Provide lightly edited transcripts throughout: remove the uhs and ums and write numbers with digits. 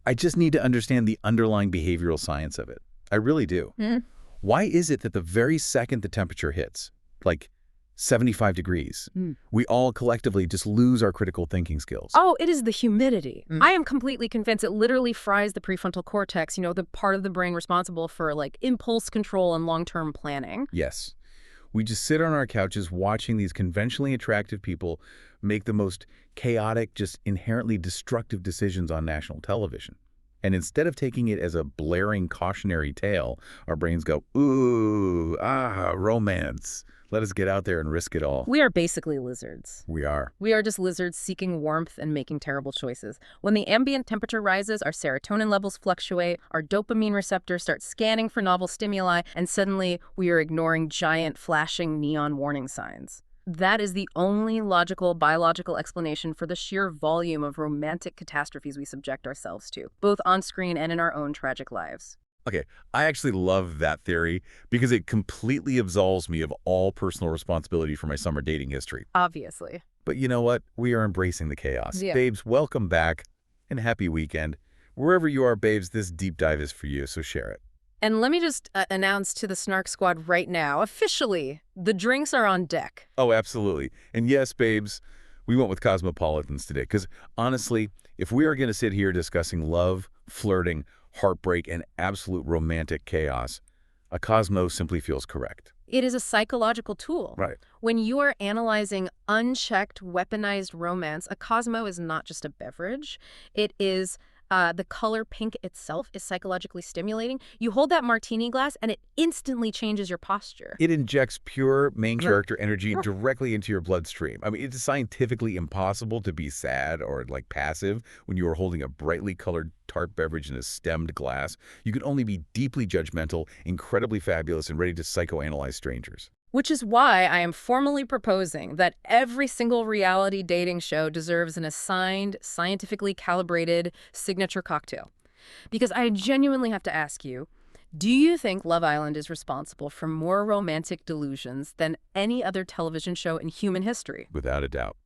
I just need to understand the underlying behavioral science of it. I really do. Why is it that the very second the temperature hits, like 75 degrees, we all collectively just lose our critical thinking skills? Oh, it is the humidity. I am completely convinced it literally fries the prefrontal cortex, the part of the brain responsible for like impulse control and long-term planning. Yes. We just sit on our couches watching these conventionally attractive people make the most chaotic, just inherently destructive decisions on national television. And instead of taking it as a blaring cautionary tale, our brains go, ooh, romance. Let us get out there and risk it all. We are basically lizards. We are. We are just lizards seeking warmth and making terrible choices. When the ambient temperature rises, our serotonin levels fluctuate, our dopamine receptors start scanning for novel stimuli, and suddenly we are ignoring giant flashing neon warning signs. That is the only logical biological explanation for the sheer volume of romantic catastrophes we subject ourselves to, both on screen and in our own tragic lives. Okay, I actually love that theory because it completely absolves me of all personal responsibility for my summer dating history. Obviously. But you know what? We are embracing the chaos. Yeah. Babes, welcome back and happy weekend. Wherever you are, babes, this deep dive is for you, so share it. And let me just announce to the Snark squad right now, officially, the drinks are on deck. Oh, absolutely. And yes, babes, we went with Cosmopolitans today because honestly, if we are going to sit here discussing love, flirting, heartbreak, and absolute romantic chaos, a Cosmo simply feels correct. It is a psychological tool. Right. When you are analyzing unchecked, weaponized romance, a Cosmo is not just a beverage. It is the color pink itself is psychologically stimulating. You hold that martini glass and it instantly changes your posture. It injects pure main character energy directly into your bloodstream. I mean, it's scientifically impossible to be sad or like passive when you are holding a brightly colored tart beverage in a stemmed glass. You can only be deeply judgmental, incredibly fabulous, and ready to psychoanalyze strangers. Which is why I am formally proposing that every single reality dating show deserves an assigned, scientifically calibrated signature cocktail. Because I genuinely have to ask you, do you think Love Island is responsible for more romantic delusions than any other television show in human history? Without a doubt.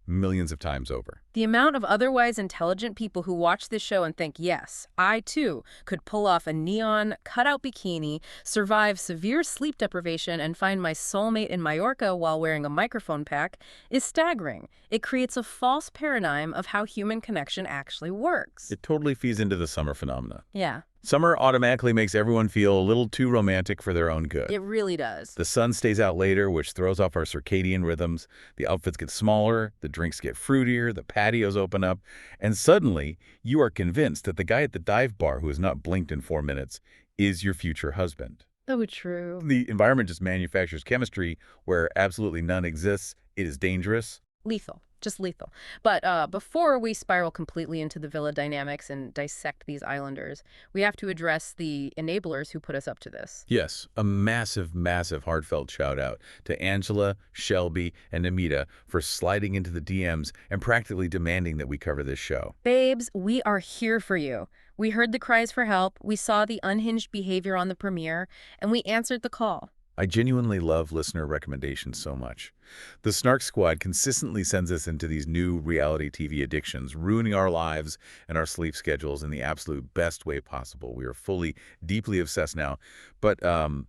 Millions of times over. The amount of otherwise intelligent people who watch this show and think, yes, I too could pull off a neon cutout bikini, survive severe sleep deprivation, and find my soulmate in Mallorca while wearing a microphone pack is staggering. It creates a false paradigm of how human connection actually works. It totally feeds into the summer phenomena. Yeah. Summer automatically makes everyone feel a little too romantic for their own good. It really does. The sun stays out later, which throws off our circadian rhythms. The outfits get smaller, the drinks get fruitier, the patios open up, and suddenly you are convinced that the guy at the dive bar who has not blinked in 4 minutes is your future husband. So true. The environment just manufactures chemistry where absolutely none exists. It is dangerous. Lethal. Just lethal. But before we spiral completely into the villa dynamics and dissect these islanders, we have to address the enablers who put us up to this. Yes, a massive, massive heartfelt shout out to Angela, Shelby, and Amita for sliding into the DMs and practically demanding that we cover this show. Babes, we are here for you. We heard the cries for help, we saw the unhinged behavior on the premiere, and we answered the call. I genuinely love listener recommendations so much. The Snark Squad consistently sends us into these new reality TV addictions, ruining our lives and our sleep schedules in the absolute best way possible. We are fully, deeply obsessed now. But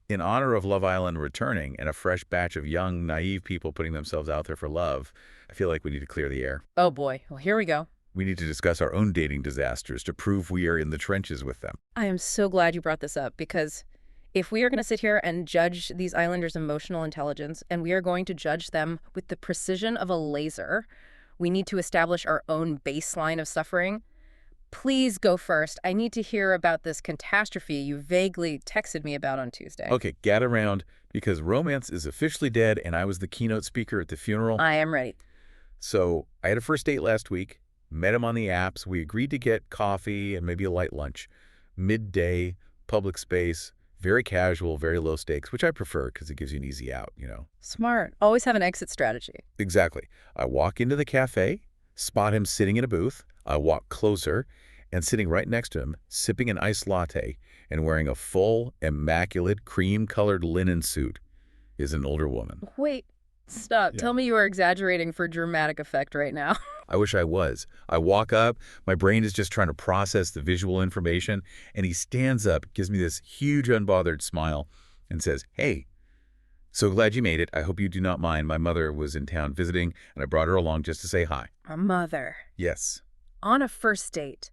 in honor of Love Island returning and a fresh batch of young, naive people putting themselves out there for love, I feel like we need to clear the air. Oh boy, well here we go. We need to discuss our own dating disasters to prove we are in the trenches with them. I am so glad you brought this up because if we are going to sit here and judge these islanders' emotional intelligence, and we are going to judge them with the precision of a laser, we need to establish our own baseline of suffering. Please go first. I need to hear about this catastrophe you vaguely texted me about on Tuesday. Okay, gather around, because romance is officially dead, and I was the keynote speaker at the funeral. I am ready. So I had a first date last week, met him on the apps. We agreed to get coffee and maybe a light lunch. Midday, public space. Very casual, very low stakes, which I prefer because it gives you an easy out, you know. Smart. Always have an exit strategy. Exactly. I walk into the cafe, spot him sitting in a booth. I walk closer, and sitting right next to him, sipping an iced latte and wearing a full, immaculate, cream-colored linen suit, is an older woman. Wait, stop. Yeah. Tell me you are exaggerating for dramatic effect right now. I wish I was. I walk up, my brain is just trying to process the visual information, and he stands up, gives me this huge unbothered smile, and says, "Hey, so glad you made it. I hope you do not mind. My mother was in town visiting, and I brought her along just to say hi." A mother. Yes. On a first date.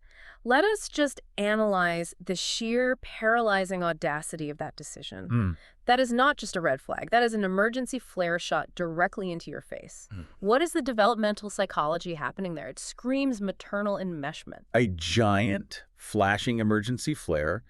Let us just analyze the sheer paralyzing audacity of that decision. That is not just a red flag. That is an emergency flare shot directly into your face. What is the developmental psychology happening there? It screams maternal enmeshment. A giant flashing emergency flare,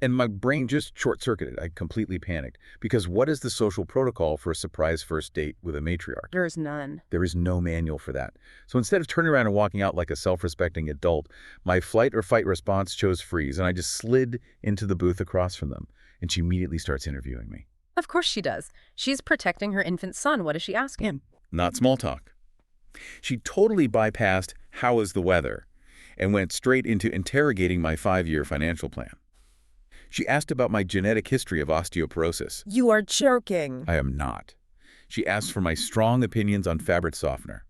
and my brain just short-circuited. I completely panicked. Because what is the social protocol for a surprise first date with a matriarch? There's none. There is no manual for that. So instead of turning around and walking out like a self-respecting adult, my flight or fight response chose freeze, and I just slid into the booth across from them. And she immediately starts interviewing me. Of course she does. She's protecting her infant son. What does she ask him? Not small talk. She totally bypassed "how is the weather" and went straight into interrogating my 5-year financial plan. She asked about my genetic history of osteoporosis. You are joking. I am not. She asked for my strong opinions on fabric softener.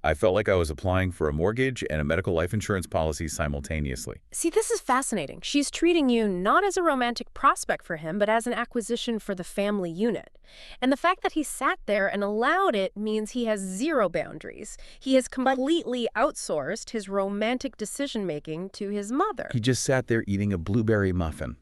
I felt like I was applying for a mortgage and a medical life insurance policy simultaneously. See, this is fascinating. She's treating you not as a romantic prospect for him, but as an acquisition for the family unit. And the fact that he sat there and allowed it means he has zero boundaries. He has completely outsourced his romantic decision-making to his mother. He just sat there eating a blueberry muffin.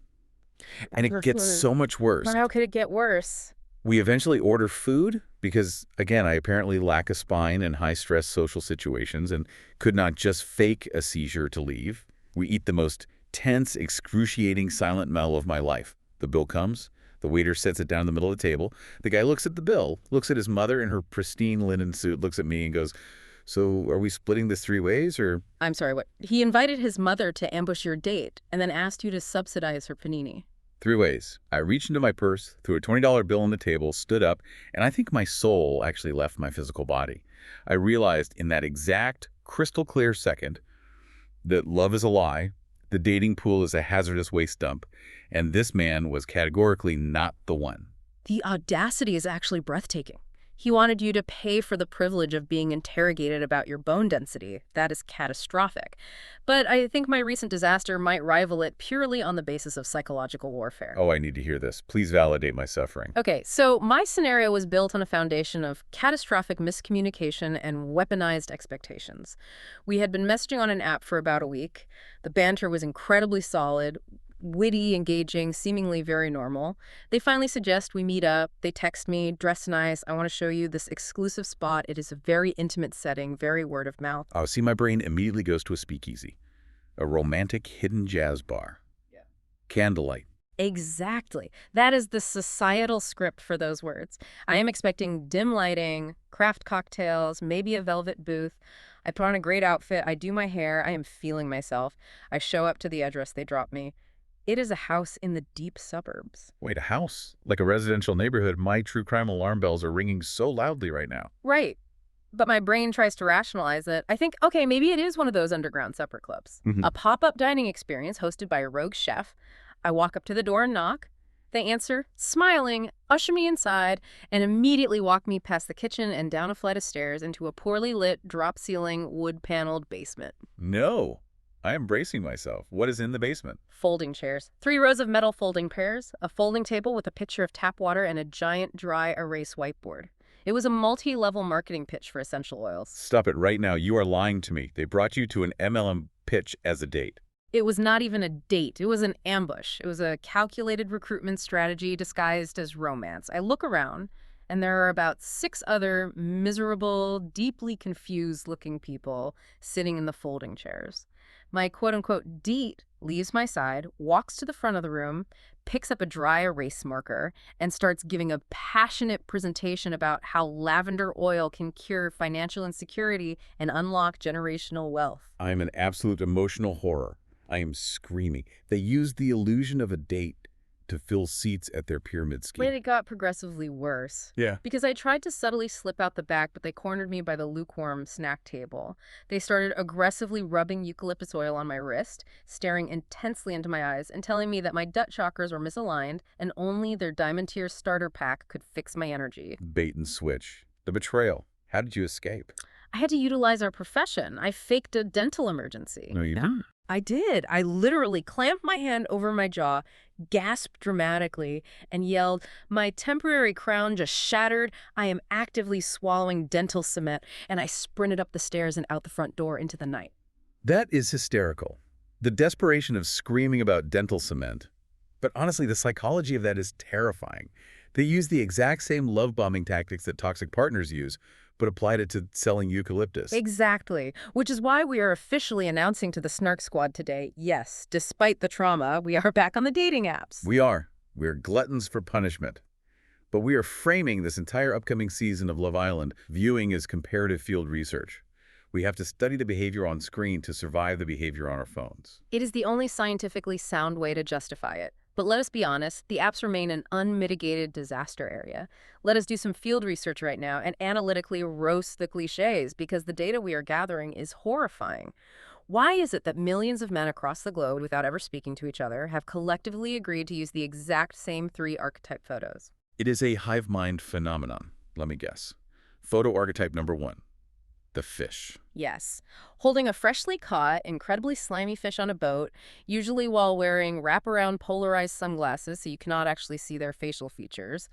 And it gets so much worse. But how could it get worse? We eventually order food because, again, I apparently lack a spine in high-stress social situations and could not just fake a seizure to leave. We eat the most tense, excruciating silent meal of my life. The bill comes. The waiter sets it down in the middle of the table. The guy looks at the bill, looks at his mother in her pristine linen suit, looks at me and goes, "So are we splitting this 3 ways, or?" I'm sorry, what? He invited his mother to ambush your date and then asked you to subsidize her panini. 3 ways. I reached into my purse, threw a $20 bill on the table, stood up, and I think my soul actually left my physical body. I realized in that exact crystal clear second that love is a lie, the dating pool is a hazardous waste dump, and this man was categorically not the one. The audacity is actually breathtaking. He wanted you to pay for the privilege of being interrogated about your bone density. That is catastrophic. But I think my recent disaster might rival it purely on the basis of psychological warfare. Oh, I need to hear this. Please validate my suffering. Okay, so my scenario was built on a foundation of catastrophic miscommunication and weaponized expectations. We had been messaging on an app for about a week. The banter was incredibly solid, witty, engaging, seemingly very normal. They finally suggest we meet up. They text me, "Dress nice. I want to show you this exclusive spot. It is a very intimate setting, very word of mouth." Oh, see, my brain immediately goes to a speakeasy, a romantic hidden jazz bar. Yeah. Candlelight. Exactly. That is the societal script for those words. I am expecting dim lighting, craft cocktails, maybe a velvet booth. I put on a great outfit. I do my hair. I am feeling myself. I show up to the address they drop me. It is a house in the deep suburbs. Wait, a house? Like a residential neighborhood? My true crime alarm bells are ringing so loudly right now. Right. But my brain tries to rationalize it. I think, okay, maybe it is one of those underground supper clubs. A pop-up dining experience hosted by a rogue chef. I walk up to the door and knock. They answer, smiling, usher me inside, and immediately walk me past the kitchen and down a flight of stairs into a poorly lit, drop-ceiling, wood-paneled basement. No. I am bracing myself. What is in the basement? Folding chairs. 3 rows of metal folding pairs, a folding table with a pitcher of tap water, and a giant dry erase whiteboard. It was a multi-level marketing pitch for essential oils. Stop it right now. You are lying to me. They brought you to an MLM pitch as a date. It was not even a date. It was an ambush. It was a calculated recruitment strategy disguised as romance. I look around, and there are about 6 other miserable, deeply confused-looking people sitting in the folding chairs. My quote-unquote date leaves my side, walks to the front of the room, picks up a dry erase marker, and starts giving a passionate presentation about how lavender oil can cure financial insecurity and unlock generational wealth. I am an absolute emotional horror. I am screaming. They used the illusion of a date to fill seats at their pyramid scheme. Wait, it got progressively worse. Yeah. Because I tried to subtly slip out the back, but they cornered me by the lukewarm snack table. They started aggressively rubbing eucalyptus oil on my wrist, staring intensely into my eyes, and telling me that my gut chakras were misaligned and only their Diamond Tier starter pack could fix my energy. Bait and switch. The betrayal. How did you escape? I had to utilize our profession. I faked a dental emergency. No, you didn't. I did. I literally clamped my hand over my jaw, gasped dramatically, and yelled, "My temporary crown just shattered. I am actively swallowing dental cement," and I sprinted up the stairs and out the front door into the night. That is hysterical. The desperation of screaming about dental cement. But honestly, the psychology of that is terrifying. They use the exact same love-bombing tactics that toxic partners use, but applied it to selling eucalyptus. Exactly, which is why we are officially announcing to the Snark Squad today, yes, despite the trauma, we are back on the dating apps. We are. We're gluttons for punishment. But we are framing this entire upcoming season of Love Island viewing as comparative field research. We have to study the behavior on screen to survive the behavior on our phones. It is the only scientifically sound way to justify it. But let us be honest, the apps remain an unmitigated disaster area. Let us do some field research right now and analytically roast the cliches because the data we are gathering is horrifying. Why is it that millions of men across the globe, without ever speaking to each other, have collectively agreed to use the exact same 3 archetype photos? It is a hive mind phenomenon, let me guess. Photo archetype number 1, the fish. Yes. Holding a freshly caught, incredibly slimy fish on a boat, usually while wearing wraparound polarized sunglasses so you cannot actually see their facial features.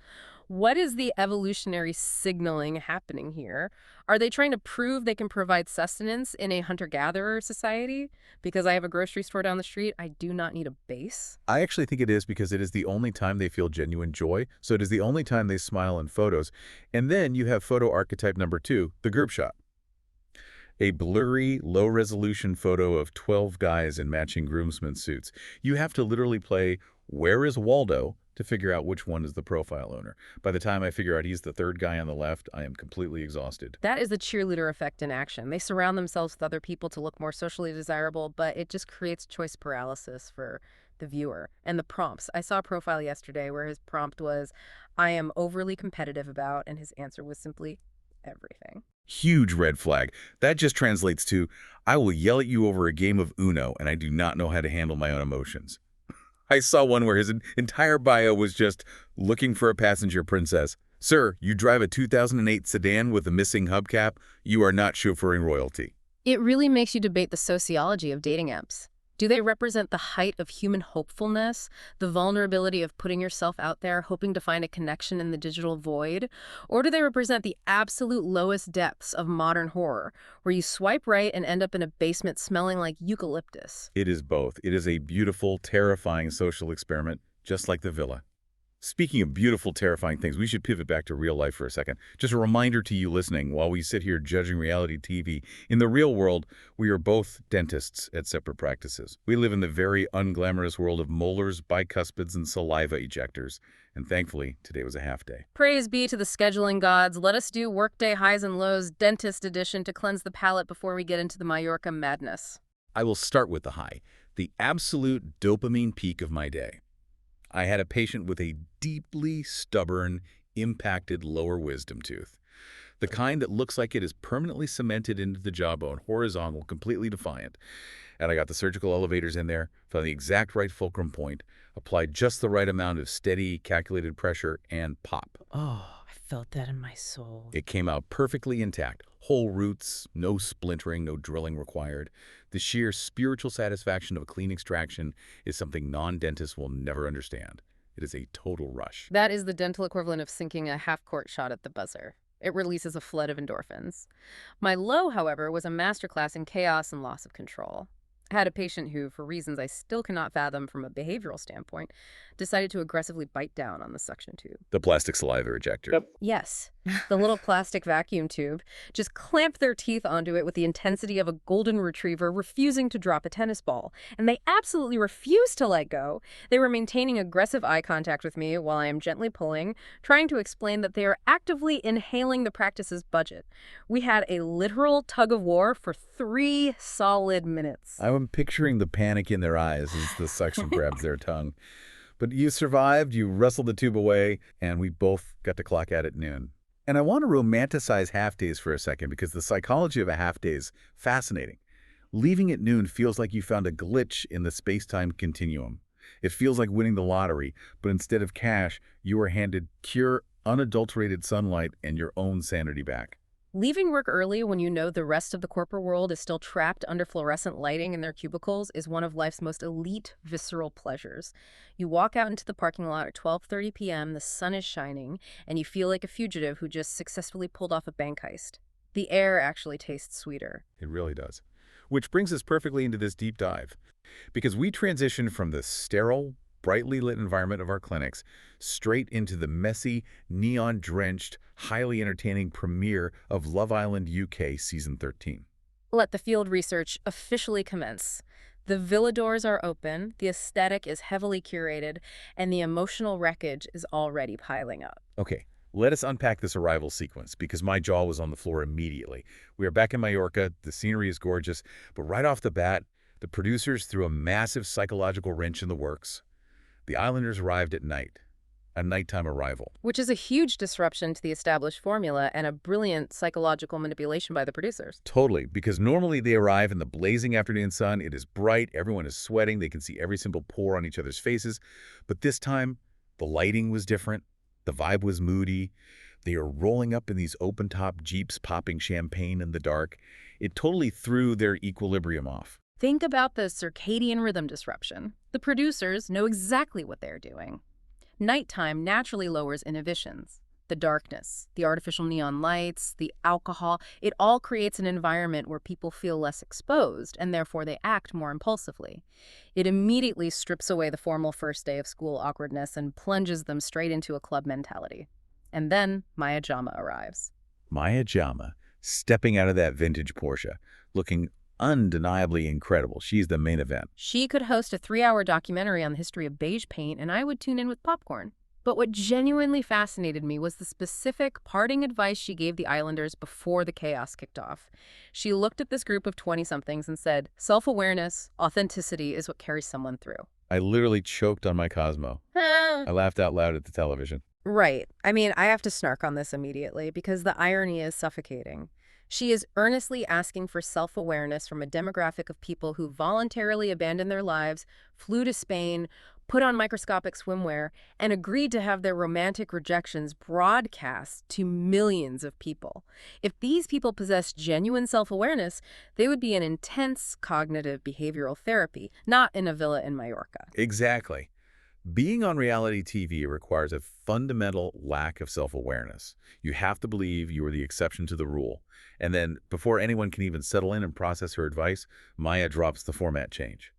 What is the evolutionary signaling happening here? Are they trying to prove they can provide sustenance in a hunter-gatherer society? Because I have a grocery store down the street, I do not need a base. I actually think it is because it is the only time they feel genuine joy, so it is the only time they smile in photos. And then you have photo archetype number 2, the group shot. A blurry, low-resolution photo of 12 guys in matching groomsmen suits. You have to literally play Where is Waldo to figure out which one is the profile owner. By the time I figure out he's the third guy on the left, I am completely exhausted. That is the cheerleader effect in action. They surround themselves with other people to look more socially desirable, but it just creates choice paralysis for the viewer. And the prompts. I saw a profile yesterday where his prompt was, "I am overly competitive about," and his answer was simply, "everything." Huge red flag. That just translates to, I will yell at you over a game of Uno, and I do not know how to handle my own emotions. I saw one where his entire bio was just looking for a passenger princess. Sir, you drive a 2008 sedan with a missing hubcap. You are not chauffeuring royalty. It really makes you debate the sociology of dating apps. Do they represent the height of human hopefulness, the vulnerability of putting yourself out there, hoping to find a connection in the digital void? Or do they represent the absolute lowest depths of modern horror, where you swipe right and end up in a basement smelling like eucalyptus? It is both. It is a beautiful, terrifying social experiment, just like the villa. Speaking of beautiful, terrifying things, we should pivot back to real life for a second. Just a reminder to you listening, while we sit here judging reality TV, in the real world, we are both dentists at separate practices. We live in the very unglamorous world of molars, bicuspids, and saliva ejectors. And thankfully, today was a half day. Praise be to the scheduling gods. Let us do Workday Highs and Lows Dentist Edition to cleanse the palate before we get into the Mallorca madness. I will start with the high, the absolute dopamine peak of my day. I had a patient with a deeply stubborn, impacted lower wisdom tooth. The kind that looks like it is permanently cemented into the jawbone, horizontal, completely defiant. And I got the surgical elevators in there, found the exact right fulcrum point, applied just the right amount of steady, calculated pressure, and pop. Oh, I felt that in my soul. It came out perfectly intact. Whole roots, no splintering, no drilling required. The sheer spiritual satisfaction of a clean extraction is something non-dentists will never understand. It is a total rush. That is the dental equivalent of sinking a half-court shot at the buzzer. It releases a flood of endorphins. My low, however, was a masterclass in chaos and loss of control. I had a patient who, for reasons I still cannot fathom from a behavioral standpoint, decided to aggressively bite down on the suction tube. The plastic saliva ejector. Yep. Yes, the little plastic vacuum tube. Just clamped their teeth onto it with the intensity of a golden retriever refusing to drop a tennis ball. And they absolutely refused to let go. They were maintaining aggressive eye contact with me while I am gently pulling, trying to explain that they are actively inhaling the practice's budget. We had a literal tug of war for 3 solid minutes. I'm picturing the panic in their eyes as the suction grabs their tongue. But you survived, you wrestled the tube away, and we both got to clock out at noon. And I want to romanticize half days for a second because the psychology of a half day is fascinating. Leaving at noon feels like you found a glitch in the space-time continuum. It feels like winning the lottery, but instead of cash, you are handed pure, unadulterated sunlight and your own sanity back. Leaving work early when you know the rest of the corporate world is still trapped under fluorescent lighting in their cubicles is one of life's most elite, visceral pleasures. You walk out into the parking lot at 12:30 p.m., the sun is shining, and you feel like a fugitive who just successfully pulled off a bank heist. The air actually tastes sweeter. It really does. Which brings us perfectly into this deep dive. Because we transition from the sterile, brightly lit environment of our clinics straight into the messy, neon-drenched, highly entertaining premiere of Love Island UK Season 13. Let the field research officially commence. The villa doors are open, the aesthetic is heavily curated, and the emotional wreckage is already piling up. Okay, let us unpack this arrival sequence because my jaw was on the floor immediately. We are back in Mallorca, the scenery is gorgeous, but right off the bat, the producers threw a massive psychological wrench in the works. The Islanders arrived at night, a nighttime arrival. Which is a huge disruption to the established formula and a brilliant psychological manipulation by the producers. Totally, because normally they arrive in the blazing afternoon sun. It is bright, everyone is sweating, they can see every single pore on each other's faces. But this time, the lighting was different, the vibe was moody. They are rolling up in these open-top Jeeps popping champagne in the dark. It totally threw their equilibrium off. Think about the circadian rhythm disruption. The producers know exactly what they're doing. Nighttime naturally lowers inhibitions. The darkness, the artificial neon lights, the alcohol, it all creates an environment where people feel less exposed and therefore they act more impulsively. It immediately strips away the formal first day of school awkwardness and plunges them straight into a club mentality. And then Maya Jama arrives. Maya Jama, stepping out of that vintage Porsche, looking undeniably incredible. She's the main event. She could host a 3-hour documentary on the history of beige paint, and I would tune in with popcorn. But what genuinely fascinated me was the specific parting advice she gave the Islanders before the chaos kicked off. She looked at this group of 20-somethings and said, self-awareness, authenticity is what carries someone through. I literally choked on my Cosmo. I laughed out loud at the television. Right. I mean, I have to snark on this immediately because the irony is suffocating. She is earnestly asking for self-awareness from a demographic of people who voluntarily abandoned their lives, flew to Spain, put on microscopic swimwear, and agreed to have their romantic rejections broadcast to millions of people. If these people possessed genuine self-awareness, they would be in intense cognitive behavioral therapy, not in a villa in Mallorca. Exactly. Being on reality TV requires a fundamental lack of self-awareness. You have to believe you are the exception to the rule. And then, before anyone can even settle in and process her advice, Maya drops the format change.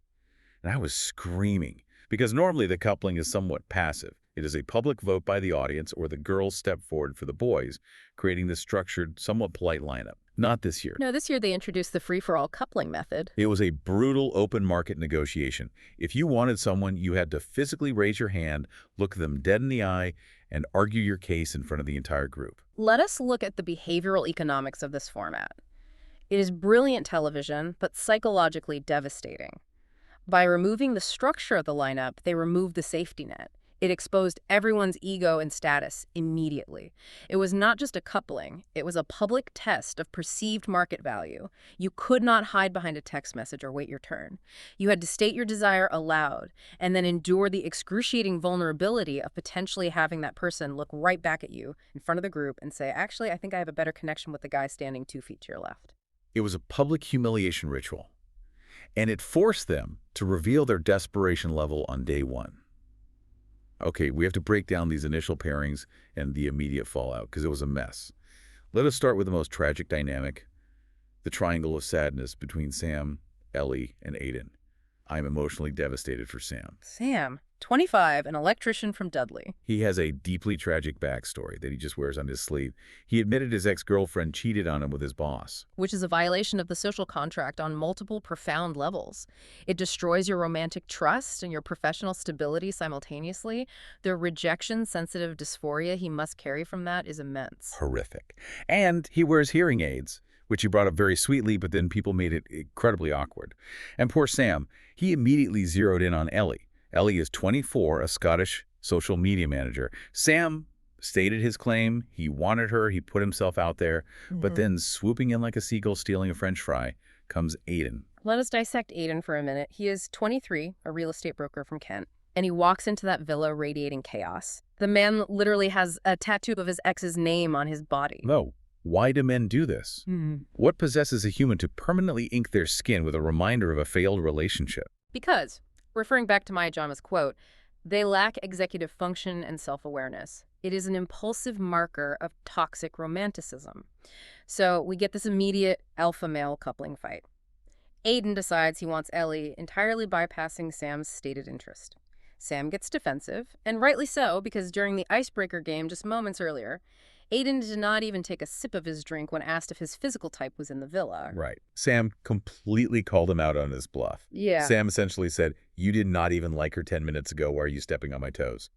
And I was screaming, because normally the coupling is somewhat passive. It is a public vote by the audience or the girls step forward for the boys, creating this structured, somewhat polite lineup. Not this year. No, this year they introduced the free-for-all coupling method. It was a brutal open market negotiation. If you wanted someone, you had to physically raise your hand, look them dead in the eye, and argue your case in front of the entire group. Let us look at the behavioral economics of this format. It is brilliant television, but psychologically devastating. By removing the structure of the lineup, they removed the safety net. It exposed everyone's ego and status immediately. It was not just a coupling, it was a public test of perceived market value. You could not hide behind a text message or wait your turn. You had to state your desire aloud and then endure the excruciating vulnerability of potentially having that person look right back at you in front of the group and say, actually, I think I have a better connection with the guy standing 2 feet to your left. It was a public humiliation ritual, and it forced them to reveal their desperation level on day one. Okay, we have to break down these initial pairings and the immediate fallout because it was a mess. Let us start with the most tragic dynamic, the triangle of sadness between Sam, Ellie, and Aidan. I'm emotionally devastated for Sam. Sam, 25, an electrician from Dudley. He has a deeply tragic backstory that he just wears on his sleeve. He admitted his ex-girlfriend cheated on him with his boss. Which is a violation of the social contract on multiple profound levels. It destroys your romantic trust and your professional stability simultaneously. The rejection-sensitive dysphoria he must carry from that is immense. Horrific. And he wears hearing aids, which he brought up very sweetly, but then people made it incredibly awkward. And poor Sam, he immediately zeroed in on Ellie. Ellie is 24, a Scottish social media manager. Sam stated his claim. He wanted her. He put himself out there. But then swooping in like a seagull stealing a French fry comes Aidan. Let us dissect Aidan for a minute. He is 23, a real estate broker from Kent, and he walks into that villa radiating chaos. The man literally has a tattoo of his ex's name on his body. No, Why do men do this? What possesses a human to permanently ink their skin with a reminder of a failed relationship? Because, referring back to Maya Jama's quote, they lack executive function and self-awareness. It is an impulsive marker of toxic romanticism. So we get this immediate alpha-male coupling fight. Aidan decides he wants Ellie, entirely bypassing Sam's stated interest. Sam gets defensive, and rightly so, because during the icebreaker game just moments earlier, Aidan did not even take a sip of his drink when asked if his physical type was in the villa. Right. Sam completely called him out on his bluff. Yeah. Sam essentially said, "You did not even like her 10 minutes ago. Why are you stepping on my toes?"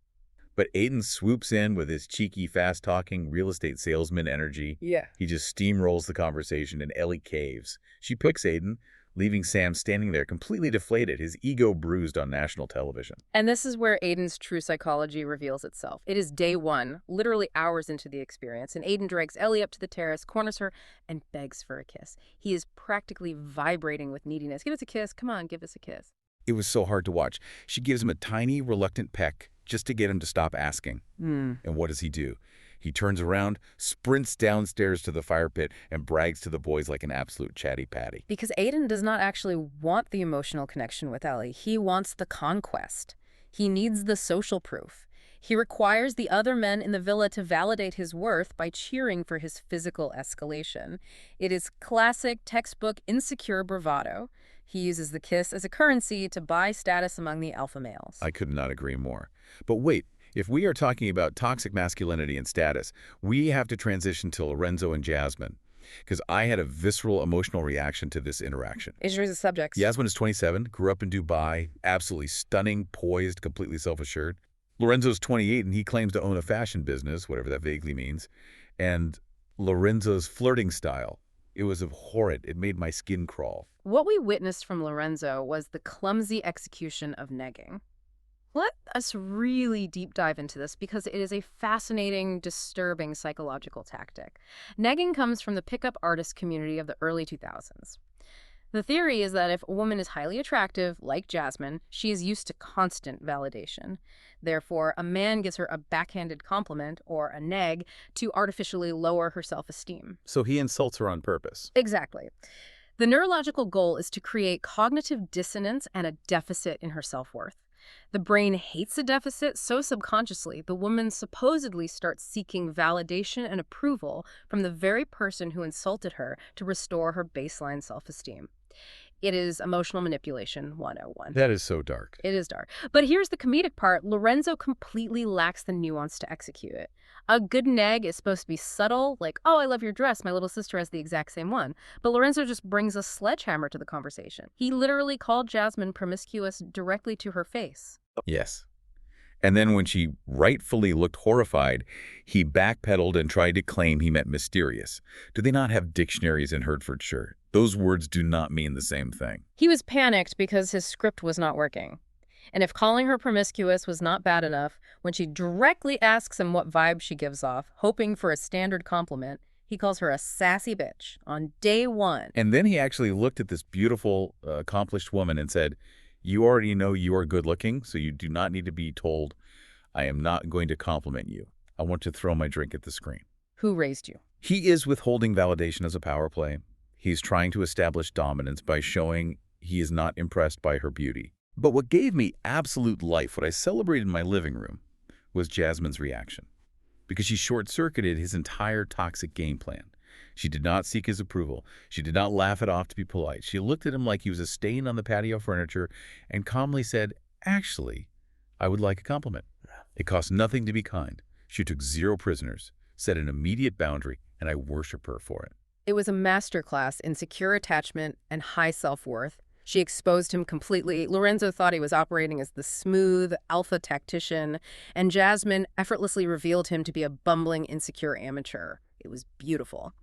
But Aidan swoops in with his cheeky, fast-talking real estate salesman energy. Yeah. He just steamrolls the conversation, and Ellie caves. She picks Aidan, leaving Sam standing there completely deflated, his ego bruised on national television. And this is where Aidan's true psychology reveals itself. It is day one, literally hours into the experience, and Aidan drags Ellie up to the terrace, corners her, and begs for a kiss. He is practically vibrating with neediness. Give us a kiss. Come on, give us a kiss. It was so hard to watch. She gives him a tiny, reluctant peck just to get him to stop asking. And what does he do? He turns around, sprints downstairs to the fire pit, and brags to the boys like an absolute chatty patty. Because Aidan does not actually want the emotional connection with Ellie. He wants the conquest. He needs the social proof. He requires the other men in the villa to validate his worth by cheering for his physical escalation. It is classic textbook insecure bravado. He uses the kiss as a currency to buy status among the alpha males. I could not agree more. But wait, if we are talking about toxic masculinity and status, we have to transition to Lorenzo and Jasmine, because I had a visceral emotional reaction to this interaction. Injuries of subjects. Jasmine is 27, grew up in Dubai, absolutely stunning, poised, completely self-assured. Lorenzo's 28, and he claims to own a fashion business, whatever that vaguely means. And Lorenzo's flirting style, it was abhorrent. It made my skin crawl. What we witnessed from Lorenzo was the clumsy execution of negging. Let us really deep dive into this because it is a fascinating, disturbing psychological tactic. Negging comes from the pickup artist community of the early 2000s. The theory is that if a woman is highly attractive, like Jasmine, she is used to constant validation. Therefore, a man gives her a backhanded compliment, or a neg, to artificially lower her self-esteem. So he insults her on purpose. Exactly. The neurological goal is to create cognitive dissonance and a deficit in her self-worth. The brain hates a deficit, so subconsciously, the woman supposedly starts seeking validation and approval from the very person who insulted her to restore her baseline self-esteem. It is emotional manipulation 101. That is so dark. It is dark. But here's the comedic part. Lorenzo completely lacks the nuance to execute it. A good neg is supposed to be subtle, like, "Oh, I love your dress. My little sister has the exact same one." But Lorenzo just brings a sledgehammer to the conversation. He literally called Jasmine promiscuous directly to her face. Yes. And then when she rightfully looked horrified, he backpedaled and tried to claim he meant mysterious. Do they not have dictionaries in Hertfordshire? Those words do not mean the same thing. He was panicked because his script was not working. And if calling her promiscuous was not bad enough, when she directly asks him what vibe she gives off, hoping for a standard compliment, he calls her a sassy bitch on day one. And then he actually looked at this beautiful, accomplished woman and said, "You already know you are good looking, so you do not need to be told I am not going to compliment you. I want to throw my drink at the screen." Who raised you? He is withholding validation as a power play. He's trying to establish dominance by showing he is not impressed by her beauty. But what gave me absolute life, what I celebrated in my living room, was Jasmine's reaction. Because she short-circuited his entire toxic game plan. She did not seek his approval. She did not laugh it off to be polite. She looked at him like he was a stain on the patio furniture and calmly said, "Actually, I would like a compliment." It cost nothing to be kind. She took 0 prisoners, set an immediate boundary, and I worship her for it. It was a masterclass in secure attachment and high self-worth. She exposed him completely. Lorenzo thought he was operating as the smooth alpha tactician, and Jasmine effortlessly revealed him to be a bumbling, insecure amateur. It was beautiful.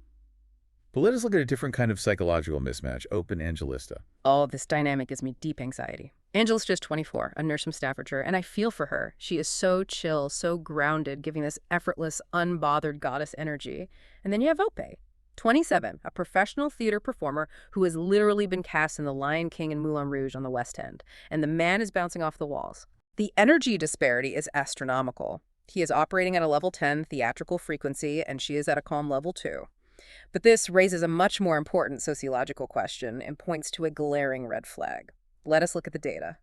But let us look at a different kind of psychological mismatch. Open Angelista. Oh, this dynamic gives me deep anxiety. Angelista's just 24, a nurse from Staffordshire, and I feel for her. She is so chill, so grounded, giving this effortless, unbothered goddess energy. And then you have Ope, 27, a professional theater performer who has literally been cast in The Lion King and Moulin Rouge on the West End. And the man is bouncing off the walls. The energy disparity is astronomical. He is operating at a level 10 theatrical frequency, and she is at a calm level 2. But this raises a much more important sociological question and points to a glaring red flag. Let us look at the data.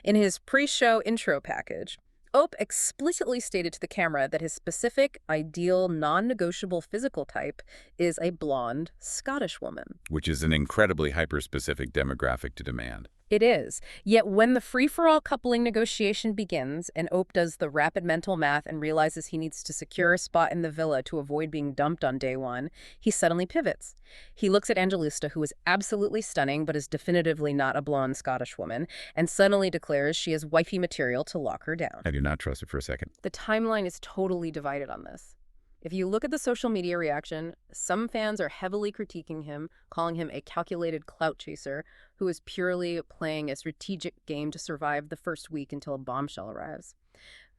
In his pre-show intro package, Ope explicitly stated to the camera that his specific, ideal, non-negotiable physical type is a blonde Scottish woman. Which is an incredibly hyper-specific demographic to demand. It is. Yet when the free-for-all coupling negotiation begins and Ope does the rapid mental math and realizes he needs to secure a spot in the villa to avoid being dumped on day one, he suddenly pivots. He looks at Angelista, who is absolutely stunning but is definitively not a blonde Scottish woman, and suddenly declares she is wifey material to lock her down. I do not trust it for a second. The timeline is totally divided on this. If you look at the social media reaction, some fans are heavily critiquing him, calling him a calculated clout chaser who is purely playing a strategic game to survive the first week until a bombshell arrives.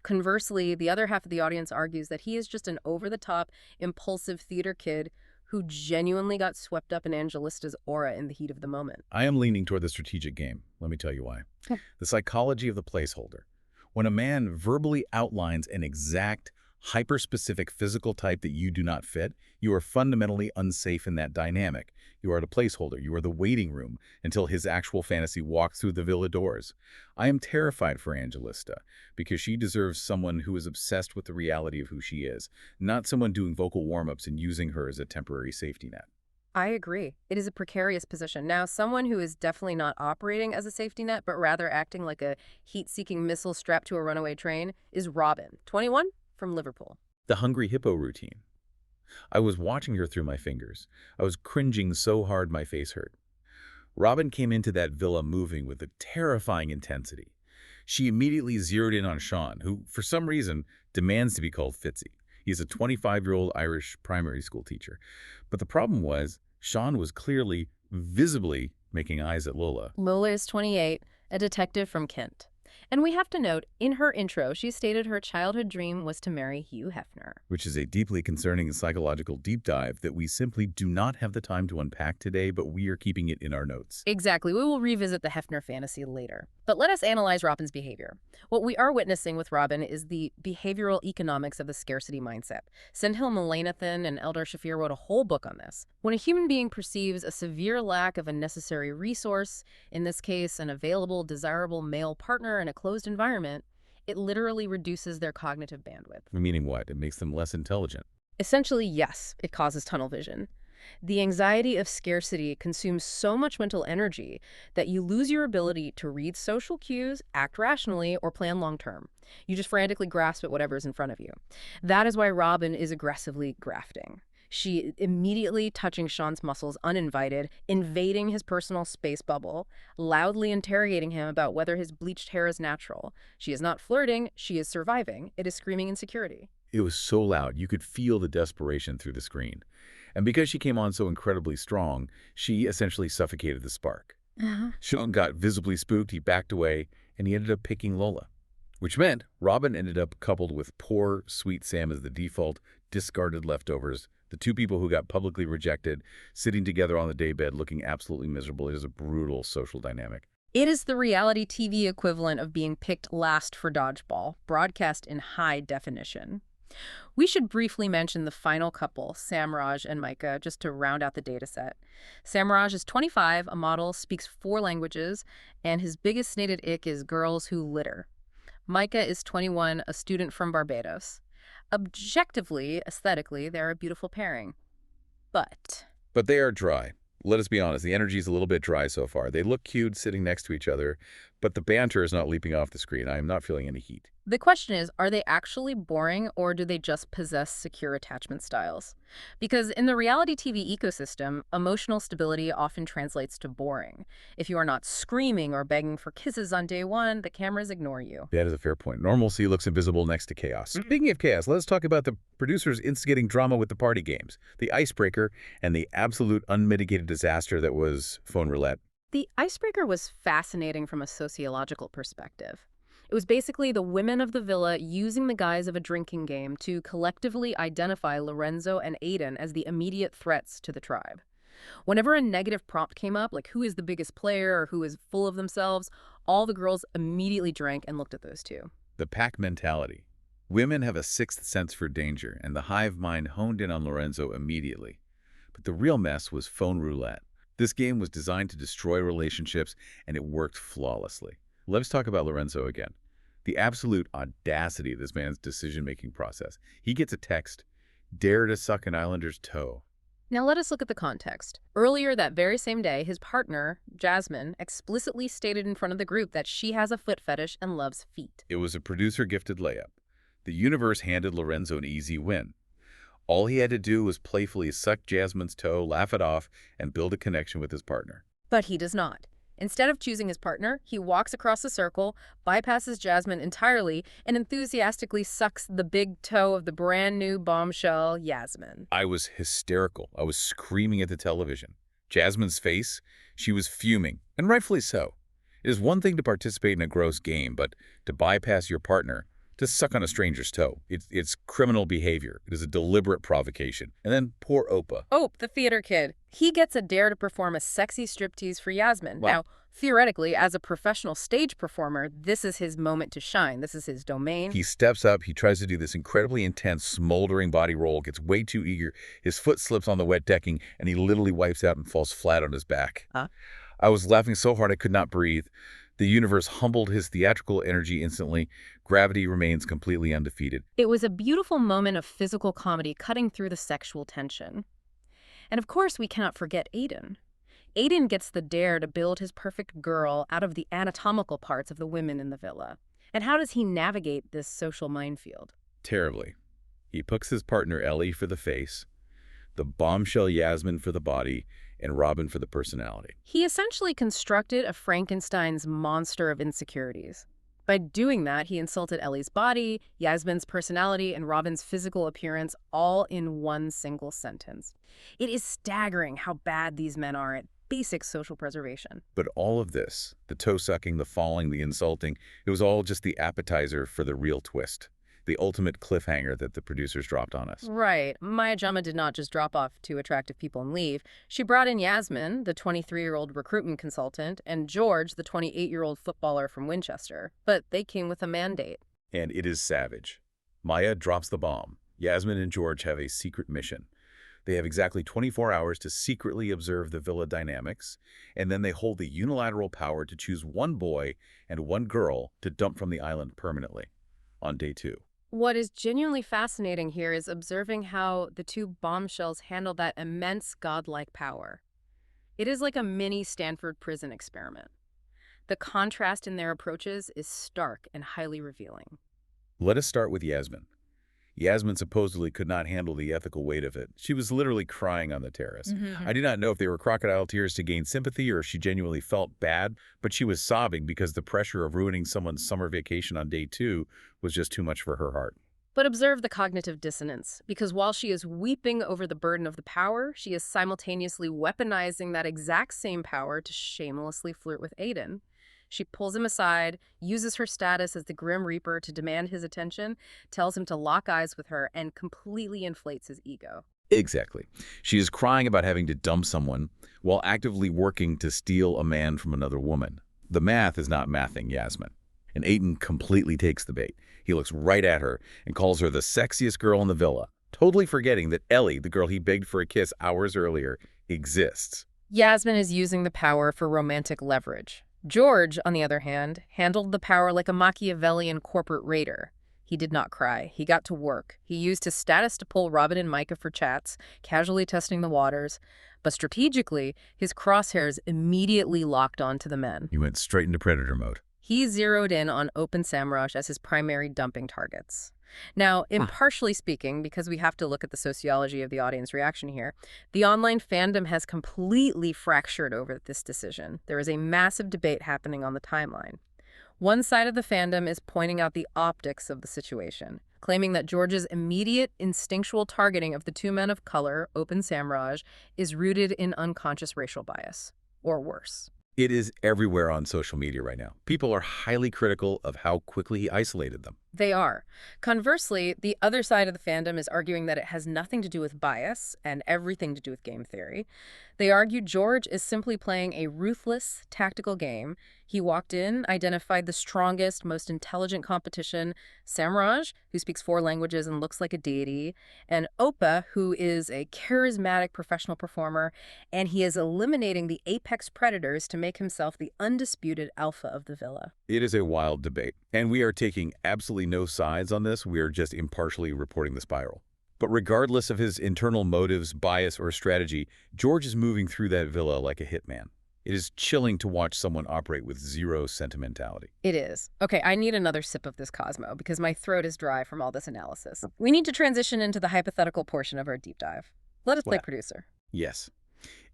Conversely, the other half of the audience argues that he is just an over-the-top, impulsive theater kid who genuinely got swept up in Angelista's aura in the heat of the moment. I am leaning toward the strategic game. Let me tell you why. Okay. The psychology of the placeholder. When a man verbally outlines an exact, hyper-specific physical type that you do not fit, you are fundamentally unsafe in that dynamic. You are the placeholder. You are the waiting room until his actual fantasy walks through the villa doors. I am terrified for Angelista because she deserves someone who is obsessed with the reality of who she is, not someone doing vocal warm-ups and using her as a temporary safety net. I agree. It is a precarious position. Now, someone who is definitely not operating as a safety net, but rather acting like a heat-seeking missile strapped to a runaway train, is Robyn, 21, from Liverpool. The hungry hippo routine. I was watching her through my fingers. I was cringing so hard my face hurt. Robyn came into that villa moving with a terrifying intensity. She immediately zeroed in on Sean, who, for some reason, demands to be called Fitzy. He's a 25-year-old Irish primary school teacher. But the problem was, Sean was clearly, visibly making eyes at Lola. Lola is 28, a detective from Kent. And we have to note, in her intro, she stated her childhood dream was to marry Hugh Hefner. Which is a deeply concerning and psychological deep dive that we simply do not have the time to unpack today, but we are keeping it in our notes. Exactly. We will revisit the Hefner fantasy later. But let us analyze Robyn's behavior. What we are witnessing with Robyn is the behavioral economics of the scarcity mindset. Sendhil Mullainathan and Eldar Shafir wrote a whole book on this. When a human being perceives a severe lack of a necessary resource, in this case, an available, desirable male partner in a closed environment, it literally reduces their cognitive bandwidth. Meaning what? It makes them less intelligent. Essentially, yes, it causes tunnel vision. The anxiety of scarcity consumes so much mental energy that you lose your ability to read social cues, act rationally, or plan long-term. You just frantically grasp at whatever is in front of you. That is why Robyn is aggressively grafting. She immediately touching Sean's muscles uninvited, invading his personal space bubble, loudly interrogating him about whether his bleached hair is natural. She is not flirting, she is surviving. It is screaming insecurity. It was so loud, you could feel the desperation through the screen. And because she came on so incredibly strong, she essentially suffocated the spark. Sean got visibly spooked, he backed away, and he ended up picking Lola. Which meant Robyn ended up coupled with poor, sweet Sam as the default, discarded leftovers, the two people who got publicly rejected, sitting together on the daybed looking absolutely miserable. It is a brutal social dynamic. It is the reality TV equivalent of being picked last for dodgeball, broadcast in high definition. We should briefly mention the final couple, Samraj and Mica, just to round out the data set. Samraj is 25, a model, speaks 4 languages, and his biggest snated ick is girls who litter. Mica is 21, a student from Barbados. Objectively, aesthetically, they're a beautiful pairing. But they are dry. Let us be honest, the energy is a little bit dry so far. They look cute sitting next to each other, but the banter is not leaping off the screen. I am not feeling any heat. the question is, are they actually boring or do they just possess secure attachment styles? Because in the reality TV ecosystem, emotional stability often translates to boring. If you are not screaming or begging for kisses on day one, the cameras ignore you. That is a fair point. Normalcy looks invisible next to chaos. Speaking of chaos, let's talk about the producers instigating drama with the party games, the icebreaker, and the absolute unmitigated disaster that was phone roulette. The icebreaker was fascinating from a sociological perspective. It was basically the women of the villa using the guise of a drinking game to collectively identify Lorenzo and Aidan as the immediate threats to the tribe. Whenever a negative prompt came up, like who is the biggest player or who is full of themselves, all the girls immediately drank and looked at those two. The pack mentality. Women have a sixth sense for danger, and the hive mind honed in on Lorenzo immediately. But the real mess was phone roulette. This game was designed to destroy relationships, and it worked flawlessly. Let's talk about Lorenzo again. The absolute audacity of this man's decision-making process. He gets a text, "Dare to suck an islander's toe." Now let us look at the context. Earlier that very same day, his partner, Jasmine, explicitly stated in front of the group that she has a foot fetish and loves feet. It was a producer-gifted layup. The universe handed Lorenzo an easy win. All he had to do was playfully suck Jasmine's toe, laugh it off, and build a connection with his partner. But he does not. Instead of choosing his partner, he walks across the circle, bypasses Jasmine entirely, and enthusiastically sucks the big toe of the brand new bombshell, Jasmine. I was hysterical. I was screaming at the television. Jasmine's face, she was fuming, and rightfully so. It is one thing to participate in a gross game, but to bypass your partner, to suck on a stranger's toe, it's criminal behavior. It is a deliberate provocation. And then poor Opa. Ope, the theater kid. He gets a dare to perform a sexy striptease for Jasmine. Wow. Now, theoretically, as a professional stage performer, this is his moment to shine. This is his domain. He steps up, he tries to do this incredibly intense, smoldering body roll, gets way too eager, his foot slips on the wet decking, and he literally wipes out and falls flat on his back. I was laughing so hard I could not breathe. The universe humbled his theatrical energy instantly. Gravity remains completely undefeated. It was a beautiful moment of physical comedy cutting through the sexual tension. And of course, we cannot forget Aidan. Aidan gets the dare to build his perfect girl out of the anatomical parts of the women in the villa. And how does he navigate this social minefield? Terribly. He picks his partner Ellie for the face, the bombshell Jasmine for the body, and Robyn for the personality. He essentially constructed a Frankenstein's monster of insecurities. By doing that, he insulted Ellie's body, Jasmine's personality, and Robyn's physical appearance all in one single sentence. It is staggering how bad these men are at basic social preservation. But all of this, the toe-sucking, the falling, the insulting, it was all just the appetizer for the real twist. The ultimate cliffhanger that the producers dropped on us. Right. Maya Jama did not just drop off two attractive people and leave. She brought in Jasmine, the 23-year-old recruitment consultant, and George, the 28-year-old footballer from Winchester. But they came with a mandate. And it is savage. Maya drops the bomb. Jasmine and George have a secret mission. They have exactly 24 hours to secretly observe the villa dynamics, and then they hold the unilateral power to choose one boy and one girl to dump from the island permanently on day 2. What is genuinely fascinating here is observing how the two bombshells handle that immense godlike power. It is like a mini Stanford prison experiment. The contrast in their approaches is stark and highly revealing. Let us start with Jasmine. Jasmine supposedly could not handle the ethical weight of it. She was literally crying on the terrace. I do not know if they were crocodile tears to gain sympathy or if she genuinely felt bad, but she was sobbing because the pressure of ruining someone's summer vacation on day 2 was just too much for her heart. But observe the cognitive dissonance, because while she is weeping over the burden of the power, she is simultaneously weaponizing that exact same power to shamelessly flirt with Aidan. She pulls him aside, uses her status as the Grim Reaper to demand his attention, tells him to lock eyes with her, and completely inflates his ego. Exactly. She is crying about having to dump someone while actively working to steal a man from another woman. The math is not mathing Jasmine. And Aidan completely takes the bait. He looks right at her and calls her the sexiest girl in the villa, totally forgetting that Ellie, the girl he begged for a kiss hours earlier, exists. Jasmine is using the power for romantic leverage. George, on the other hand, handled the power like a Machiavellian corporate raider. He did not cry. He got to work. He used his status to pull Robyn and Mica for chats, casually testing the waters. But strategically, his crosshairs immediately locked onto the men. He went straight into predator mode. He zeroed in on Ope and Samraj as his primary dumping targets. Now, impartially speaking, because we have to look at the sociology of the audience reaction here, the online fandom has completely fractured over this decision. There is a massive debate happening on the timeline. One side of the fandom is pointing out the optics of the situation, claiming that George's immediate instinctual targeting of the two men of color, Ope and Samraj, is rooted in unconscious racial bias, or worse. It is everywhere on social media right now. People are highly critical of how quickly he isolated them. They are. Conversely, the other side of the fandom is arguing that it has nothing to do with bias and everything to do with game theory. They argue George is simply playing a ruthless, tactical game. He walked in, identified the strongest, most intelligent competition, Samraj, who speaks 4 languages and looks like a deity, and Opa, who is a charismatic professional performer, and he is eliminating the apex predators to make himself the undisputed alpha of the villa. It is a wild debate, and we are taking absolutely no sides on this. We are just impartially reporting the spiral. But regardless of his internal motives, bias, or strategy, George is moving through that villa like a hitman. It is chilling to watch someone operate with zero sentimentality. It is. Okay, I need another sip of this Cosmo because my throat is dry from all this analysis. We need to transition into the hypothetical portion of our deep dive. Let us play Well, producer. yes.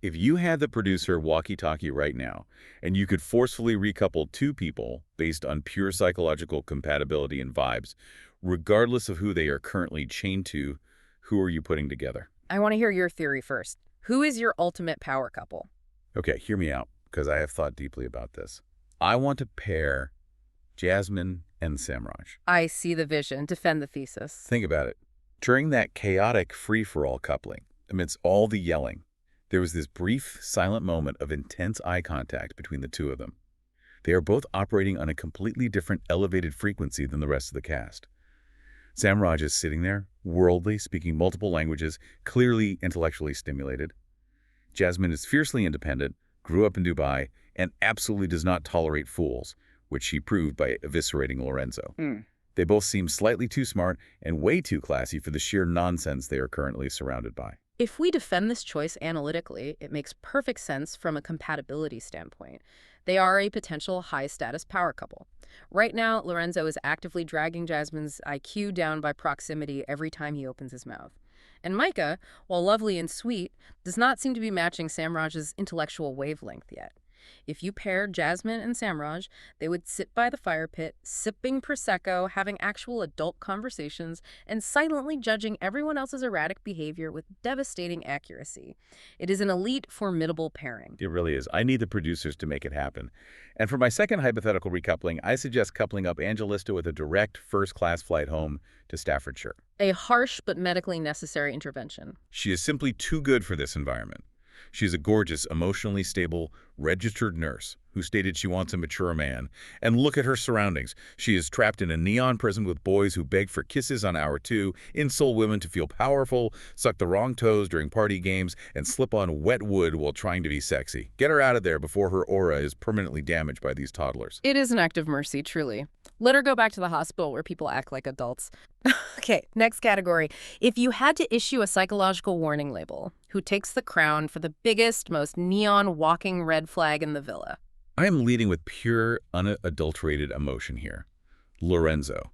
If you had the producer walkie-talkie right now, and you could forcefully recouple 2 people based on pure psychological compatibility and vibes, regardless of who they are currently chained to, who are you putting together? I want to hear your theory first. Who is your ultimate power couple? Okay, hear me out, because I have thought deeply about this. I want to pair Jasmine and Samraj. I see the vision. Defend the thesis. Think about it. During that chaotic free-for-all coupling, amidst all the yelling, there was this brief, silent moment of intense eye contact between the 2 of them. They are both operating on a completely different elevated frequency than the rest of the cast. Samraj is sitting there, worldly, speaking multiple languages, clearly intellectually stimulated. Jasmine is fiercely independent, grew up in Dubai, and absolutely does not tolerate fools, which she proved by eviscerating Lorenzo. They both seem slightly too smart and way too classy for the sheer nonsense they are currently surrounded by. If we defend this choice analytically, it makes perfect sense from a compatibility standpoint. They are a potential high-status power couple. Right now, Lorenzo is actively dragging Jasmine's IQ down by proximity every time he opens his mouth. And Mica, while lovely and sweet, does not seem to be matching Samraj's intellectual wavelength yet. If you paired Jasmine and Samraj, they would sit by the fire pit, sipping Prosecco, having actual adult conversations, and silently judging everyone else's erratic behavior with devastating accuracy. It is an elite, formidable pairing. It really is. I need the producers to make it happen. And for my second hypothetical recoupling, I suggest coupling up Angelista with a direct first-class flight home to Staffordshire. A harsh but medically necessary intervention. She is simply too good for this environment. She is a gorgeous, emotionally stable, registered nurse who stated she wants a mature man. And look at her surroundings. She is trapped in a neon prison with boys who beg for kisses on hour 2, insult women to feel powerful, suck the wrong toes during party games, and slip on wet wood while trying to be sexy. Get her out of there before her aura is permanently damaged by these toddlers. It is an act of mercy, truly. Let her go back to the hospital where people act like adults. Okay, next category. If you had to issue a psychological warning label, who takes the crown for the biggest, most neon walking red flag in the villa? I am leading with pure, unadulterated emotion here. Lorenzo.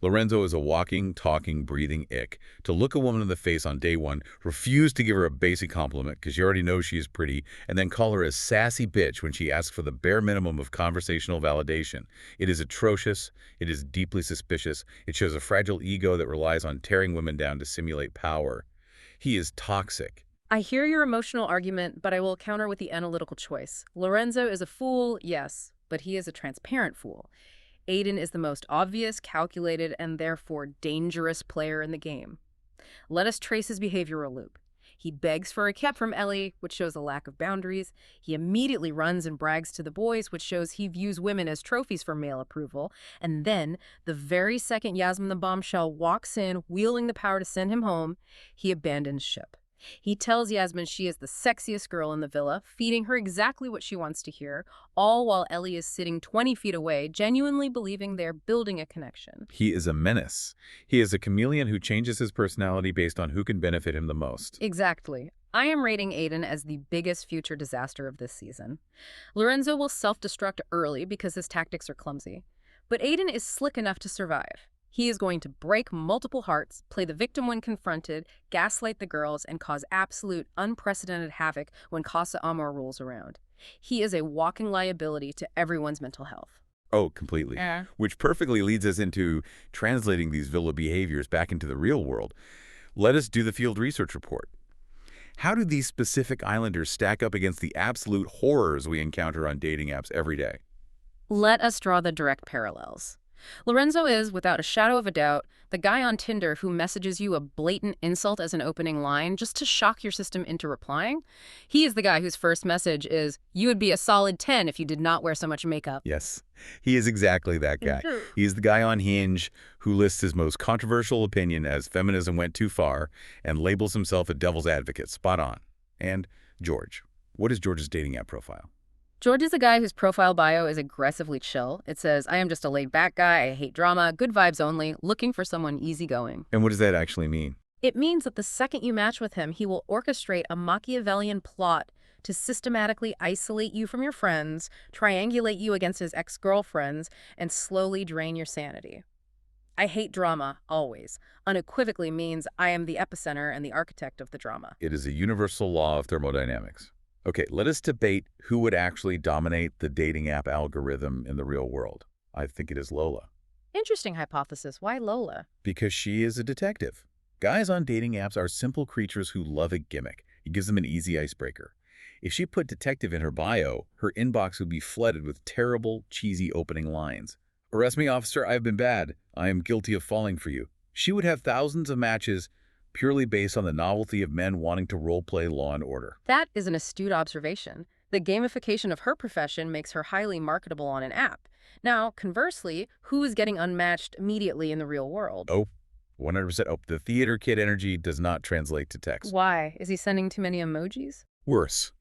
Lorenzo is a walking, talking, breathing ick. To look a woman in the face on day 1, refuse to give her a basic compliment because you already know she is pretty, and then call her a sassy bitch when she asks for the bare minimum of conversational validation. It is atrocious. It is deeply suspicious. It shows a fragile ego that relies on tearing women down to simulate power. He is toxic. I hear your emotional argument, but I will counter with the analytical choice. Lorenzo is a fool, yes, but he is a transparent fool. Aidan is the most obvious, calculated, and therefore dangerous player in the game. Let us trace his behavioral loop. He begs for a kip from Ellie, which shows a lack of boundaries. He immediately runs and brags to the boys, which shows he views women as trophies for male approval. And then, the very second Jasmine the Bombshell walks in, wielding the power to send him home, he abandons ship. He tells Jasmine she is the sexiest girl in the villa, feeding her exactly what she wants to hear, all while Ellie is sitting 20 feet away, genuinely believing they're building a connection. He is a menace. He is a chameleon who changes his personality based on who can benefit him the most. Exactly. I am rating Aidan as the biggest future disaster of this season. Lorenzo will self-destruct early because his tactics are clumsy. But Aidan is slick enough to survive. He is going to break multiple hearts, play the victim when confronted, gaslight the girls, and cause absolute, unprecedented havoc when Casa Amor rolls around. He is a walking liability to everyone's mental health. Oh, completely. Yeah. Which perfectly leads us into translating these villa behaviors back into the real world. Let us do the field research report. How do these specific islanders stack up against the absolute horrors we encounter on dating apps every day? Let us draw the direct parallels. Lorenzo is, without a shadow of a doubt, the guy on Tinder who messages you a blatant insult as an opening line just to shock your system into replying. He is the guy whose first message is, "You would be a solid 10 if you did not wear so much makeup." Yes, he is exactly that guy. Mhm. He's the guy on Hinge who lists his most controversial opinion as feminism went too far and labels himself a devil's advocate. Spot on. And George. What is George's dating app profile? George is a guy whose profile bio is aggressively chill. It says, "I am just a laid-back guy, I hate drama, good vibes only, looking for someone easygoing." And what does that actually mean? It means that the second you match with him, he will orchestrate a Machiavellian plot to systematically isolate you from your friends, triangulate you against his ex-girlfriends, and slowly drain your sanity. "I hate drama, always," unequivocally means I am the epicenter and the architect of the drama. It is a universal law of thermodynamics. Okay, let us debate who would actually dominate the dating app algorithm in the real world. I think it is Lola, Interesting hypothesis. Why Lola? because she is a detective. Guys on dating apps are simple creatures who love a gimmick. It gives them an easy icebreaker. If she put detective in her bio, her inbox would be flooded with terrible, cheesy opening lines. "Arrest me, officer, I have been bad. I am guilty of falling for you." She would have thousands of matches purely based on the novelty of men wanting to role-play Law and Order. That is an astute observation. The gamification of her profession makes her highly marketable on an app. Now, conversely, who is getting unmatched immediately in the real world? Oh, 100%. Oh, the theater kid energy does not translate to text. Why? Is he sending too many emojis? Worse,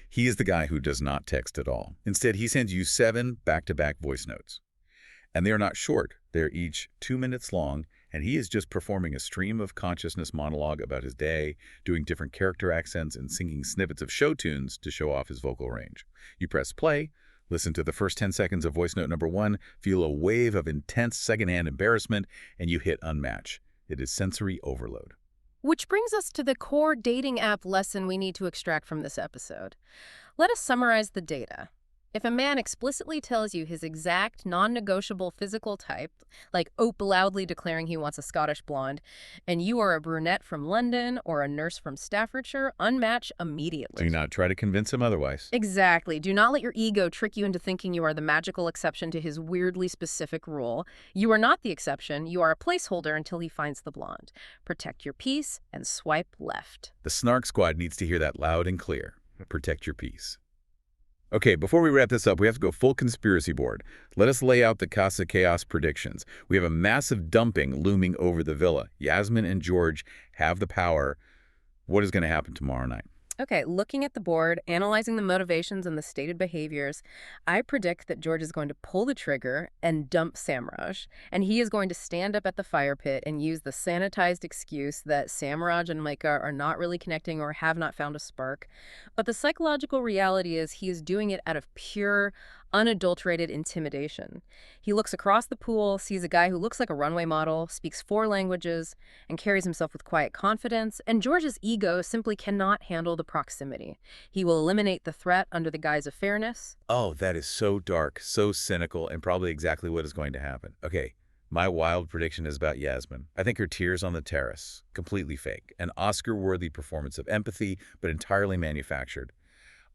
he is the guy who does not text at all. Instead, he sends you 7 back-to-back voice notes. And they are not short. They're each 2 minutes long, and he is just performing a stream of consciousness monologue about his day, doing different character accents and singing snippets of show tunes to show off his vocal range. You press play, listen to the first 10 seconds of voice note number 1, feel a wave of intense secondhand embarrassment, and you hit unmatch. It is sensory overload. Which brings us to the core dating app lesson we need to extract from this episode. Let us summarize the data. If a man explicitly tells you his exact non-negotiable physical type, like ope loudly declaring he wants a Scottish blonde, and you are a brunette from London or a nurse from Staffordshire, unmatch immediately. Do not try to convince him otherwise. Exactly. Do not let your ego trick you into thinking you are the magical exception to his weirdly specific rule. You are not the exception. You are a placeholder until he finds the blonde. Protect your peace and swipe left. The Snark Squad needs to hear that loud and clear. Protect your peace. Okay, before we wrap this up, we have to go full conspiracy board. Let us lay out the Casa Chaos predictions. We have a massive dumping looming over the villa. Jasmine and George have the power. What is going to happen tomorrow night? Okay, looking at the board, analyzing the motivations and the stated behaviors, I predict that George is going to pull the trigger and dump Samraj, and he is going to stand up at the fire pit and use the sanitized excuse that Samraj and Mica are not really connecting or have not found a spark. But the psychological reality is he is doing it out of pure, unadulterated intimidation. He looks across the pool, sees a guy who looks like a runway model, speaks 4 languages, and carries himself with quiet confidence, and George's ego simply cannot handle the proximity. He will eliminate the threat under the guise of fairness. Oh, that is so dark, so cynical, and probably exactly what is going to happen. Okay, my wild prediction is about Jasmine. I think her tears on the terrace, completely fake. An Oscar-worthy performance of empathy, but entirely manufactured.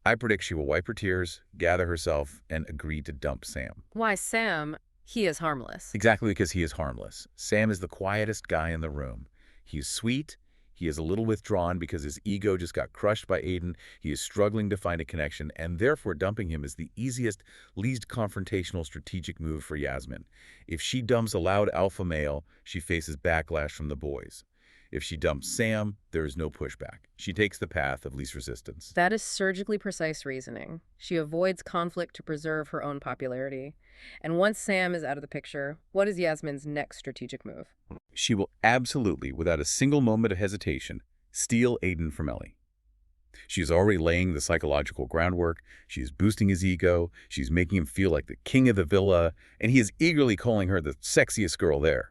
I predict she will wipe her tears, gather herself, and agree to dump Sam. Why, Sam? He is harmless. Exactly because he is harmless. Sam is the quietest guy in the room. He is sweet. He is a little withdrawn because his ego just got crushed by Aidan. He is struggling to find a connection, and therefore dumping him is the easiest, least confrontational strategic move for Jasmine. If she dumps a loud alpha male, she faces backlash from the boys. If she dumps Sam, there is no pushback. She takes the path of least resistance. That is surgically precise reasoning. She avoids conflict to preserve her own popularity. And once Sam is out of the picture, what is Jasmine's next strategic move? She will absolutely, without a single moment of hesitation, steal Aidan from Ellie. She is already laying the psychological groundwork. She is boosting his ego. She's making him feel like the king of the villa, and he is eagerly calling her the sexiest girl there.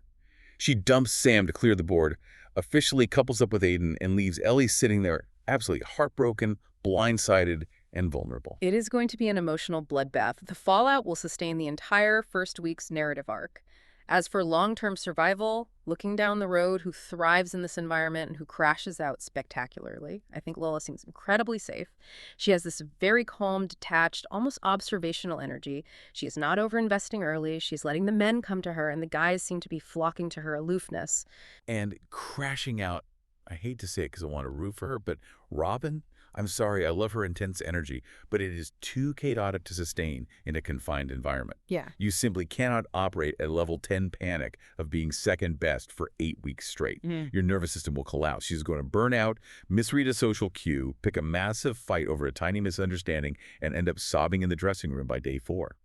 She dumps Sam to clear the board, officially couples up with Aidan, and leaves Ellie sitting there absolutely heartbroken, blindsided, and vulnerable. It is going to be an emotional bloodbath. The fallout will sustain the entire first week's narrative arc. As for long-term survival, looking down the road, who thrives in this environment and who crashes out spectacularly, I think Lola seems incredibly safe. She has this very calm, detached, almost observational energy. She is not overinvesting early. She's letting the men come to her, and the guys seem to be flocking to her aloofness. And crashing out, I hate to say it because I want to root for her, but Robyn, I'm sorry, I love her intense energy, but it is too chaotic to sustain in a confined environment. Yeah. You simply cannot operate at level 10 panic of being second best for 8 weeks straight. Your nervous system will collapse. She's going to burn out, misread a social cue, pick a massive fight over a tiny misunderstanding, and end up sobbing in the dressing room by day 4.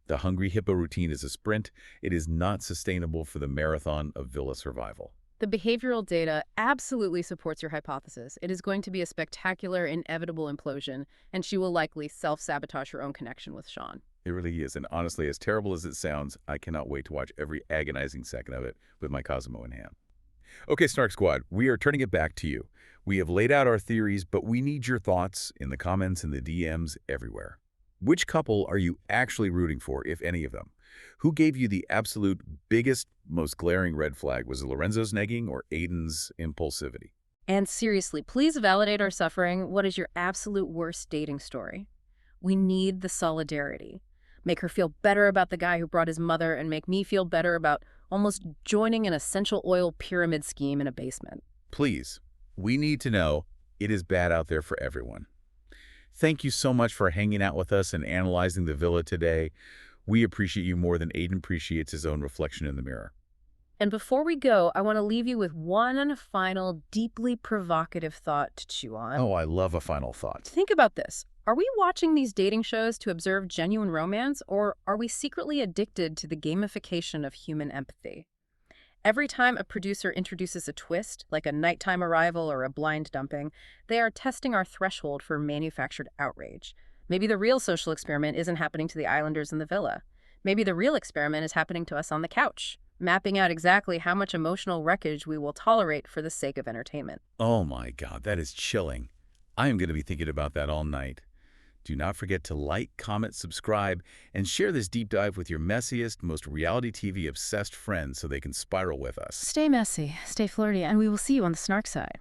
The hungry hippo routine is a sprint. It is not sustainable for the marathon of villa survival. The behavioral data absolutely supports your hypothesis. It is going to be a spectacular, inevitable implosion, and she will likely self-sabotage her own connection with Sean. It really is, and honestly, as terrible as it sounds, I cannot wait to watch every agonizing second of it with my Cosmo in hand. Okay, Snark Squad, we are turning it back to you. We have laid out our theories, but we need your thoughts in the comments and the DMs everywhere. Which couple are you actually rooting for, if any of them? Who gave you the absolute biggest, most glaring red flag? Was it Lorenzo's negging or Aidan's impulsivity? And seriously, please validate our suffering. What is your absolute worst dating story? We need the solidarity. Make her feel better about the guy who brought his mother, and make me feel better about almost joining an essential oil pyramid scheme in a basement. Please, we need to know it is bad out there for everyone. Thank you so much for hanging out with us and analyzing the villa today. We appreciate you more than Aidan appreciates his own reflection in the mirror. And before we go, I want to leave you with one final, deeply provocative thought to chew on. Oh, I love a final thought. Think about this. Are we watching these dating shows to observe genuine romance, or are we secretly addicted to the gamification of human empathy? Every time a producer introduces a twist, like a nighttime arrival or a blind dumping, they are testing our threshold for manufactured outrage. Maybe the real social experiment isn't happening to the islanders in the villa. Maybe the real experiment is happening to us on the couch, mapping out exactly how much emotional wreckage we will tolerate for the sake of entertainment. Oh my God, that is chilling. I am going to be thinking about that all night. Do not forget to like, comment, subscribe, and share this deep dive with your messiest, most reality TV obsessed friends so they can spiral with us. Stay messy, stay flirty, and we will see you on the Snark side.